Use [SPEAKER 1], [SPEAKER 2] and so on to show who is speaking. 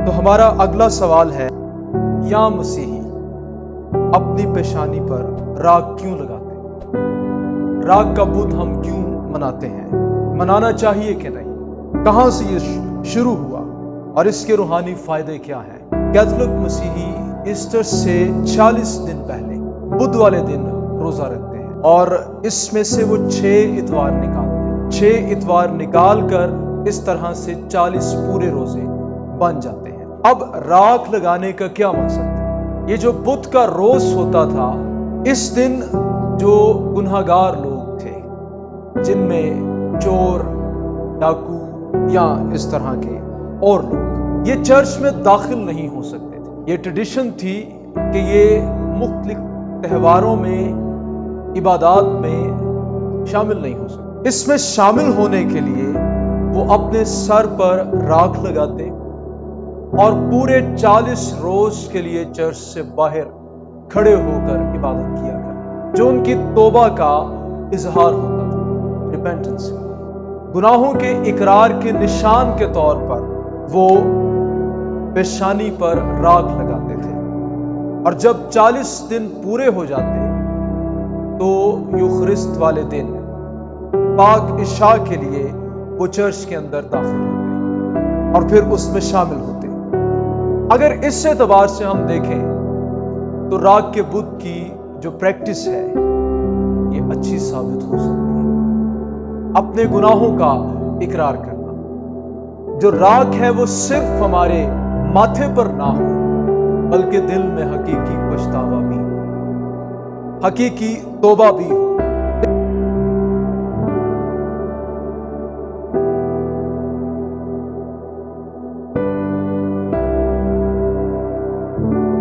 [SPEAKER 1] تو ہمارا اگلا سوال ہے، یا مسیحی اپنی پیشانی پر راگ کیوں لگاتے ہیں؟ راگ کا بدھ ہم کیوں مناتے ہیں؟ منانا چاہیے کہ نہیں؟ کہاں سے یہ شروع ہوا اور اس کے روحانی فائدے کیا ہیں؟ کیتھولک مسیحی ایسٹر سے 40 دن پہلے بدھ والے دن روزہ رکھتے ہیں اور اس میں سے وہ 6 اتوار نکالتے ہیں۔ 6 اتوار نکال کر اس طرح سے 40 پورے روزے بن جاتے ہیں۔ اب راگ لگانے کا کیا مقصد ہے؟ یہ جو بدھ کا روز ہوتا تھا، اس دن جو گنہگار لوگ تھے، جن میں چور، ڈاکو یا اس طرح کے اور لوگ، یہ چرچ میں داخل نہیں ہو سکتے تھے۔ یہ ٹریڈیشن تھی کہ یہ مختلف تہواروں میں، عبادات میں شامل نہیں ہو سکتے۔ اس میں شامل ہونے کے لیے وہ اپنے سر پر راکھ لگاتے اور پورے 40 روز کے لیے چرچ سے باہر کھڑے ہو کر عبادت کیا کرتے، جو ان کی توبہ کا اظہار ہوتا تھا، ریپینٹنس۔ گناہوں کے اقرار کے نشان کے طور پر وہ پیشانی پر راکھ لگاتے تھے، اور جب 40 دن پورے ہو جاتے تو یوخرست والے دن پاک عشاء کے لیے وہ چرچ کے اندر داخل ہوتے اور پھر اس میں شامل ہوتے۔ اگر اس اعتبار سے ہم دیکھیں تو راگ کے بدھ کی جو پریکٹس ہے یہ اچھی ثابت ہو سکتی ہے۔ اپنے گناہوں کا اقرار کرنا، جو راگ ہے وہ صرف ہمارے ماتھے پر نہ ہو بلکہ دل میں حقیقی پچھتاوا بھی، حقیقی توبہ بھی ہو۔